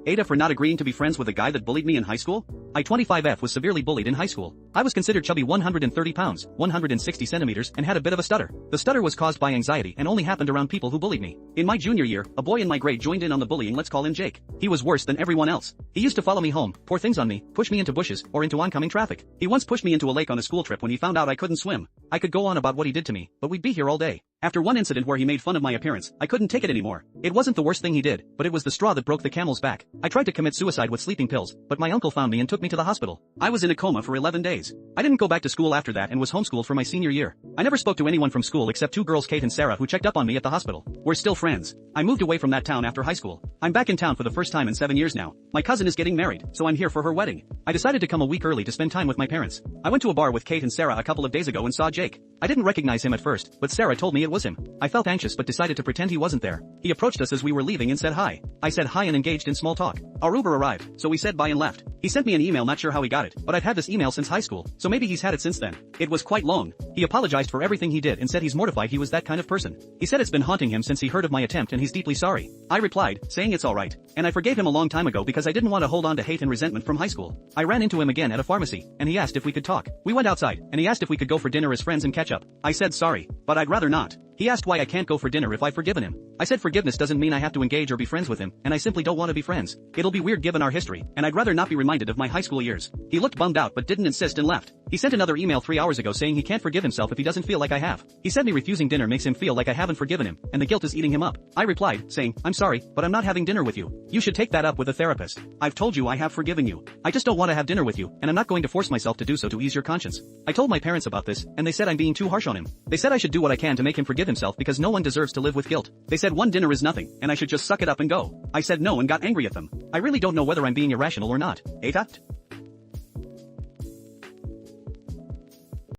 AITAH for not agreeing to be friends with a guy that bullied me in high school? I 25F was severely bullied in high school. I was considered chubby 130 pounds, 160 centimeters and had a bit of a stutter. The stutter was caused by anxiety and only happened around people who bullied me. In my junior year, a boy in my grade joined in on the bullying. Let's call him Jake. He was worse than everyone else. He used to follow me home, pour things on me, push me into bushes or into oncoming traffic. He once pushed me into a lake on a school trip when he found out I couldn't swim. I could go on about what he did to me, but we'd be here all day. After one incident where he made fun of my appearance, I couldn't take it anymore. It wasn't the worst thing he did, but it was the straw that broke the camel's back. I tried to commit suicide with sleeping pills, but my uncle found me and took me to the hospital. I was in a coma for 11 days. I didn't go back to school after that and was homeschooled for my senior year. I never spoke to anyone from school except two girls, Kate and Sarah, who checked up on me at the hospital. We're still friends. I moved away from that town after high school. I'm back in town for the first time in 7 years now. My cousin is getting married, so I'm here for her wedding. I decided to come a week early to spend time with my parents. I went to a bar with Kate and Sarah a couple of days ago and saw Jake. I didn't recognize him at first, but Sarah told me it was him. I felt anxious but decided to pretend he wasn't there. He approached us as we were leaving and said hi. I said hi and engaged in small talk. Our Uber arrived, so we said bye and left. He sent me an email, not sure how he got it, but I've had this email since high school, so maybe he's had it since then. It was quite long. He apologized for everything he did and said he's mortified he was that kind of person. He said it's been haunting him since he heard of my attempt and he's deeply sorry. I replied, saying it's alright. And I forgave him a long time ago because I didn't want to hold on to hate and resentment from high school. I ran into him again at a pharmacy, and he asked if we could talk. We went outside, and he asked if we could go for dinner as friends and catch up. I said sorry, but I'd rather not. He asked why I can't go for dinner if I've forgiven him. I said forgiveness doesn't mean I have to engage or be friends with him, and I simply don't want to be friends. It'll be weird given our history, and I'd rather not be reminded of my high school years. He looked bummed out but didn't insist and left. He sent another email 3 hours ago saying he can't forgive himself if he doesn't feel like I have. He said me refusing dinner makes him feel like I haven't forgiven him, and the guilt is eating him up. I replied, saying, I'm sorry, but I'm not having dinner with you. You should take that up with a therapist. I've told you I have forgiven you. I just don't want to have dinner with you, and I'm not going to force myself to do so to ease your conscience. I told my parents about this, and they said I'm being too harsh on him. They said I should do what I can to make him forgive himself because no one deserves to live with guilt. They said one dinner is nothing, and I should just suck it up and go. I said no and got angry at them. I really don't know whether I'm being irrational or not. AITAH?